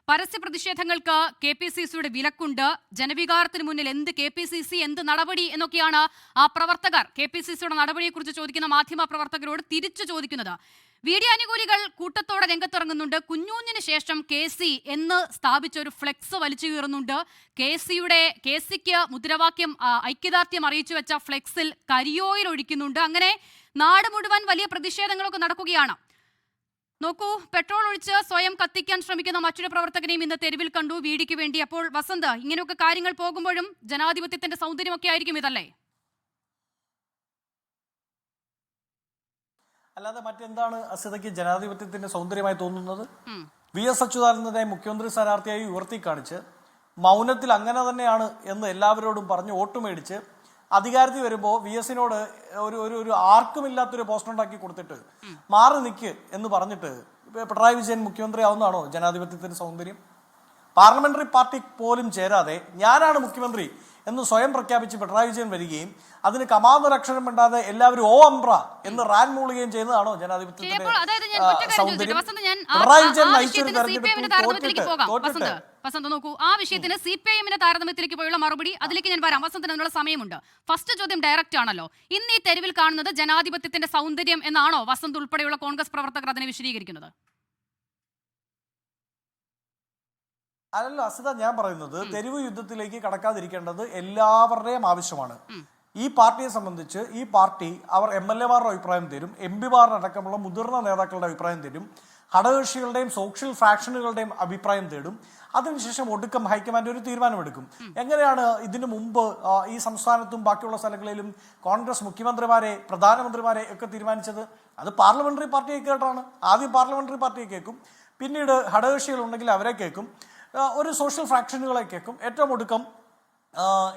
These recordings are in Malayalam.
പരസ്യ പ്രതിഷേധങ്ങൾക്ക് KPCCയുടെ വിലക്കുണ്ട്. ജനവികാരത്തിന് മുന്നിൽ എന്ത് KPCC എന്ത് നടപടി എന്നൊക്കെയാണ് ആ പ്രവർത്തകർ KPCCയുടെ നടപടിയെക്കുറിച്ച് ചോദിക്കുന്ന മാധ്യമ പ്രവർത്തകരോട് തിരിച്ചു ചോദിക്കുന്നത്. വീഡിയോ അനുകൂലികൾ കൂട്ടത്തോടെ രംഗത്തിറങ്ങുന്നുണ്ട്. കുഞ്ഞൂഞ്ഞിന് ശേഷം KC എന്ന് സ്ഥാപിച്ച ഒരു ഫ്ലെക്സ് വലിച്ചു കീറുന്നുണ്ട്. KCക്ക് മുദ്രാവാക്യം ഐക്യദാർഢ്യം അറിയിച്ചു വെച്ച ഫ്ലെക്സിൽ കരിയോയിൽ ഒഴിക്കുന്നുണ്ട്. അങ്ങനെ നാട് മുഴുവൻ വലിയ പ്രതിഷേധങ്ങളൊക്കെ നടക്കുകയാണ്. നോക്കൂ, പെട്രോൾ ഒഴിച്ച് സ്വയം കത്തിക്കാൻ ശ്രമിക്കുന്ന മറ്റൊരു പ്രവർത്തകനെയും ഇന്ന് തെരുവിൽ കണ്ടു വീടിക്ക് വേണ്ടി. അപ്പോൾ വസന്ത്, ഇങ്ങനെയൊക്കെ കാര്യങ്ങൾ പോകുമ്പോഴും ജനാധിപത്യത്തിന്റെ സൗന്ദര്യമൊക്കെ ആയിരിക്കും ഇതല്ലേ? അല്ലാതെ മറ്റെന്താണ് അസിതയ്ക്ക് ജനാധിപത്യത്തിന്റെ സൗന്ദര്യമായി തോന്നുന്നത്? VS അച്യുതാനന്ദനെ മുഖ്യമന്ത്രി സ്ഥാനാർത്ഥിയായി ഉയർത്തി കാണിച്ച് മൗനത്തിൽ അങ്ങനെ തന്നെയാണ് എന്ന് എല്ലാവരോടും പറഞ്ഞ് വോട്ട് മേടിച്ച് അധികാരത്തിൽ വരുമ്പോൾ VSനോട് ഒരു ആർക്കുമില്ലാത്തൊരു പോസ്റ്റർ ഉണ്ടാക്കി കൊടുത്തിട്ട് മാറി നിൽക്ക് എന്ന് പറഞ്ഞിട്ട് പിണറായി വിജയൻ മുഖ്യമന്ത്രി ആവുന്നതാണോ ജനാധിപത്യത്തിന്റെ സൗന്ദര്യം? പാർലമെന്ററി പാർട്ടി പോലും ചേരാതെ ഞാനാണ് മുഖ്യമന്ത്രി എന്ന് സ്വയം പ്രഖ്യാപിച്ച് പിണറായി വിജയൻ വരികയും അതിന് കമാന്നൊരക്ഷരം മിണ്ടാതെ എല്ലാവരും ഓ അംബ്ര എന്ന് റാൻ മൂളുകയും ചെയ്യുന്നതാണോ ജനാധിപത്യത്തിന്റെ സൗന്ദര്യം? പിണറായി വിജയൻ നയിച്ചൊരു തെരഞ്ഞെടുപ്പ് വസന്ത് നോക്കൂ, ആ വിഷയത്തിന് CPIMന്റെ താരതമ്യത്തിലേക്ക് പോയുള്ള മറുപടി അതിലേക്ക് ഞാൻ വരാം. വസന്തിന് അതിനുള്ള സമയമുണ്ട്. ഫസ്റ്റ് ചോദ്യം ഡയറക്റ്റ് ആണല്ലോ. ഇന്ന് ഈ തെരുവിൽ കാണുന്നത് ജനാധിപത്യത്തിന്റെ സൗന്ദര്യം എന്നാണോ വസന്ത് ഉൾപ്പെടെയുള്ള കോൺഗ്രസ് പ്രവർത്തകർ അതിനെ വിശദീകരിക്കുന്നത്? അല്ലല്ലോ അസിത, ഞാൻ പറയുന്നത് തെരുവ് യുദ്ധത്തിലേക്ക് കടക്കാതിരിക്കേണ്ടത് എല്ലാവരുടെയും ആവശ്യമാണ്. ഈ പാർട്ടിയെ സംബന്ധിച്ച് ഈ പാർട്ടി അവർ MLA-മാരുടെ അഭിപ്രായം തരും, MP-മാരുടെ അടക്കമുള്ള മുതിർന്ന നേതാക്കളുടെ അഭിപ്രായം തരും, ഘടകകക്ഷികളുടെയും സോഷ്യൽ ഫ്രാക്ഷനുകളുടെയും അഭിപ്രായം തേടും. അതിനുശേഷം ഒടുക്കം ഹൈക്കമാൻഡ് ഒരു തീരുമാനമെടുക്കും. എങ്ങനെയാണ് ഇതിനു മുമ്പ് ഈ സംസ്ഥാനത്തും ബാക്കിയുള്ള സ്ഥലങ്ങളിലും കോൺഗ്രസ് മുഖ്യമന്ത്രിമാരെ പ്രധാനമന്ത്രിമാരെ ഒക്കെ തീരുമാനിച്ചത്? അത് പാർലമെന്ററി പാർട്ടിയെ കേട്ടാണ്. ആദ്യം പാർലമെന്ററി പാർട്ടിയെ കേൾക്കും, പിന്നീട് ഘടകകക്ഷികളുണ്ടെങ്കിൽ അവരെ കേൾക്കും, ഒരു സോഷ്യൽ ഫ്രാക്ഷനുകളെ കേൾക്കും, ഏറ്റവും ഒടുക്കം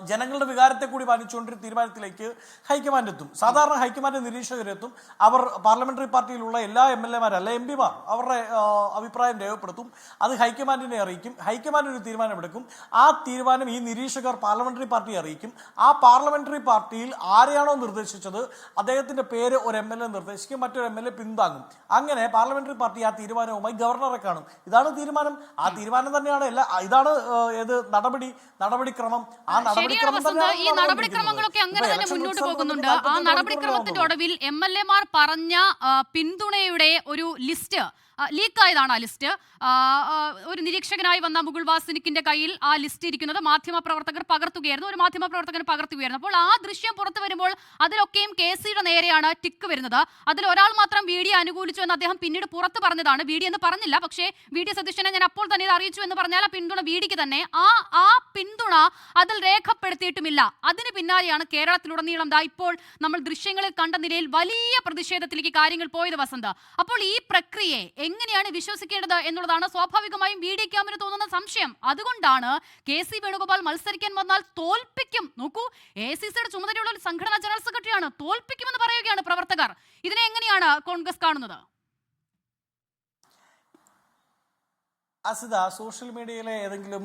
ജനങ്ങളുടെ വികാരത്തെ കൂടി മാനിച്ചുകൊണ്ടൊരു തീരുമാനത്തിലേക്ക് ഹൈക്കമാൻഡ് എത്തും. സാധാരണ ഹൈക്കമാൻഡ് നിരീക്ഷകരെത്തും. അവർ പാർലമെന്ററി പാർട്ടിയിലുള്ള എല്ലാ MLA-മാർ അല്ല MP-മാർ അവരുടെ അഭിപ്രായം രേഖപ്പെടുത്തും. അത് ഹൈക്കമാൻഡിനെ അറിയിക്കും. ഹൈക്കമാൻഡ് ഒരു തീരുമാനമെടുക്കും. ആ തീരുമാനം ഈ നിരീക്ഷകർ പാർലമെന്ററി പാർട്ടിയെ അറിയിക്കും. ആ പാർലമെന്ററി പാർട്ടിയിൽ ആരെയാണോ നിർദ്ദേശിച്ചത് അദ്ദേഹത്തിന്റെ പേര് ഒരു MLA നിർദ്ദേശിക്കും, മറ്റൊരു MLA പിന്താങ്ങും. അങ്ങനെ പാർലമെന്ററി പാർട്ടി ആ തീരുമാനവുമായി ഗവർണറെ കാണും. ഇതാണ് തീരുമാനം. ആ തീരുമാനം തന്നെയാണ് ഇതാണ് നടപടിക്രമം. ഈ നടപടിക്രമങ്ങളൊക്കെ അങ്ങനെ തന്നെ മുന്നോട്ട് പോകുന്നുണ്ട്. ആ നടപടിക്രമത്തിന്റെ ഒടുവിൽ MLA-മാർ പറഞ്ഞ പിന്തുണയുടെ ഒരു ലിസ്റ്റ് ലീക്കായതാണ്. ആ ലിസ്റ്റ് ഒരു നിരീക്ഷകനായി വന്ന മുകുൾ വാസ്നിക്കിന്റെ കയ്യിൽ ആ ലിസ്റ്റ് ഇരിക്കുന്നത് മാധ്യമപ്രവർത്തകർ പകർത്തുകയായിരുന്നു. ഒരു മാധ്യമപ്രവർത്തകൻ പകർത്തുകയായിരുന്നു. അപ്പോൾ ആ ദൃശ്യം പുറത്തു വരുമ്പോൾ അതിലൊക്കെയും KCയുടെ നേരെയാണ് ടിക്ക് വരുന്നത്. അതിൽ ഒരാൾ മാത്രം VD അനുകൂലിച്ചു എന്ന് അദ്ദേഹം പിന്നീട് പുറത്ത് പറഞ്ഞതാണ്. VD എന്ന് പറഞ്ഞില്ല, പക്ഷേ VD സതീശനെ ഞാൻ അപ്പോൾ തന്നെ ഇത് അറിയിച്ചു എന്ന് പറഞ്ഞാൽ ആ പിന്തുണ VDക്ക് തന്നെ. ആ പിന്തുണ അതിൽ രേഖപ്പെടുത്തിയിട്ടുമില്ല. അതിന് പിന്നാലെയാണ് കേരളത്തിലുടനീളം ഇപ്പോൾ നമ്മൾ ദൃശ്യങ്ങളിൽ കണ്ട നിലയിൽ വലിയ പ്രതിഷേധത്തിലേക്ക് കാര്യങ്ങൾ പോയത്. വസന്ത, അപ്പോൾ ഈ പ്രക്രിയയെ എങ്ങനെയാണ് വിശ്വസിക്കേണ്ടത് എന്നുള്ളതാണ് സ്വാഭാവികമായും VDക്ക് അവന് തോന്നുന്ന സംശയം. അതുകൊണ്ടാണ് KC വേണുഗോപാൽ മത്സരിക്കാൻ വന്നാൽ തോൽപ്പിക്കും. നോക്കൂ, ACCയുടെ ചുമതലയുള്ള ഒരു സംഘടനാ ജനറൽ സെക്രട്ടറിയാണ്, തോൽപ്പിക്കുമെന്ന് പറയുകയാണ് പ്രവർത്തകർ. ഇതിനെ എങ്ങനെയാണ് കോൺഗ്രസ് കാണുന്നത്? അസിത, സോഷ്യൽ മീഡിയയിലെ ഏതെങ്കിലും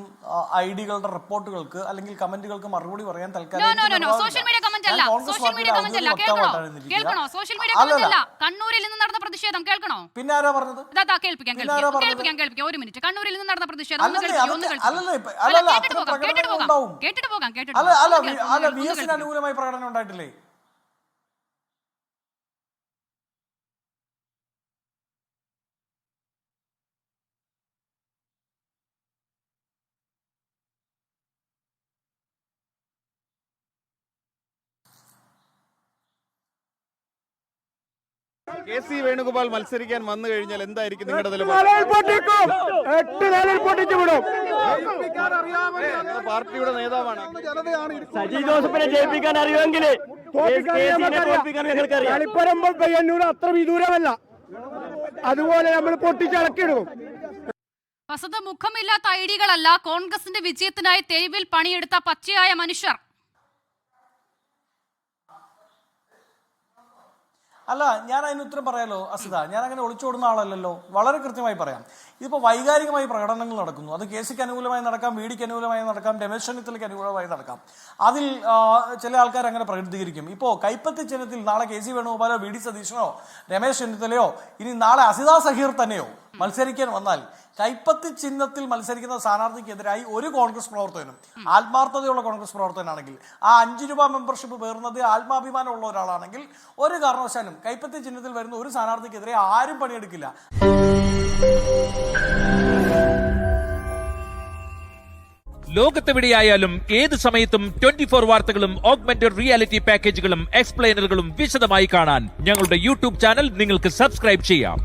ഐഡികളുടെ റിപ്പോർട്ടുകൾക്ക് അല്ലെങ്കിൽ കമന്റുകൾക്ക് മറുപടി പറയാൻ തൽക്കാലം കണ്ണൂരിൽ നിന്ന് നടന്ന പ്രതിഷേധം കേൾക്കണോ? പിന്നെ ആരാ പറഞ്ഞത്? ഒരു മിനിറ്റ്. കണ്ണൂരിൽ നിന്ന് നടന്ന പ്രതിഷേധം അനുകൂലമായി പ്രകടനം ഉണ്ടായിട്ടില്ലേ? KC വേണുഗോപാൽ മത്സരിക്കാൻ വന്നു കഴിഞ്ഞാൽ എന്തായിരിക്കും നിങ്ങളുടെ പാർട്ടിയുടെ നേതാവാണ് സജി ജോസഫിനെ ജയിപ്പിക്കാൻ അറിയുമെങ്കിൽ അത്ര വിദൂരമല്ല, അതുപോലെ നമ്മൾ പൊട്ടിച്ചടക്കിടും. വസന്ത, മുഖമില്ലാത്ത ഐഡികളല്ല കോൺഗ്രസിന്റെ വിജയത്തിനായി തെരുവിൽ പണിയെടുത്ത പച്ചയായ മനുഷ്യർ. അല്ല, ഞാൻ അതിന് ഉത്തരം പറയാലോ അസിത. ഞാൻ അങ്ങനെ ഒളിച്ചോടുന്ന ആളല്ലല്ലോ, വളരെ കൃത്യമായി പറയാം. ഇതിപ്പോൾ വൈകാരികമായി പ്രകടനങ്ങൾ നടക്കുന്നു. അത് KCക്ക് അനുകൂലമായി നടക്കാം, VDക്ക് അനുകൂലമായി നടക്കാം, രമേശ് ചെന്നിത്തലയ്ക്ക് അനുകൂലമായി നടക്കാം. അതിൽ ചില ആൾക്കാർ അങ്ങനെ പ്രകടിപ്പിക്കും. ഇപ്പോൾ കൈപ്പത്തി ചിഹ്നത്തിൽ നാളെ KC വേണുഗോപാലോ VD സതീശനോ രമേശ് ചെന്നിത്തലയോ ഇനി നാളെ അസിത സഹീർ തന്നെയോ മത്സരിക്കാൻ വന്നാൽ കൈപ്പത്തി ചിഹ്നത്തിൽ മത്സരിക്കുന്ന സ്ഥാനാർത്ഥിക്കെതിരായി ഒരു കോൺഗ്രസ് പ്രവർത്തകനും ആത്മാർത്ഥതയുള്ള കോൺഗ്രസ് പ്രവർത്തകനാണെങ്കിൽ, ആ 5 രൂപ മെമ്പർഷിപ്പ് പേറുന്നത് ആത്മാഭിമാനമുള്ള ഒരാളാണെങ്കിൽ, ഒരു കാരണവശാലും കൈപ്പത്തി ചിഹ്നത്തിൽ വരുന്ന ഒരു സ്ഥാനാർത്ഥിക്കെതിരെ ആരും പണിയെടുക്കില്ല. ലോകത്തെവിടെയായാലും ഏത് സമയത്തും 24 വാർത്തകളും ഓഗ്മെന്റഡ് റിയാലിറ്റി പാക്കേജുകളും എക്സ്പ്ലെയിനറുകളും വിശദമായി കാണാൻ ഞങ്ങളുടെ യൂട്യൂബ് ചാനൽ നിങ്ങൾക്ക് സബ്സ്ക്രൈബ് ചെയ്യാം.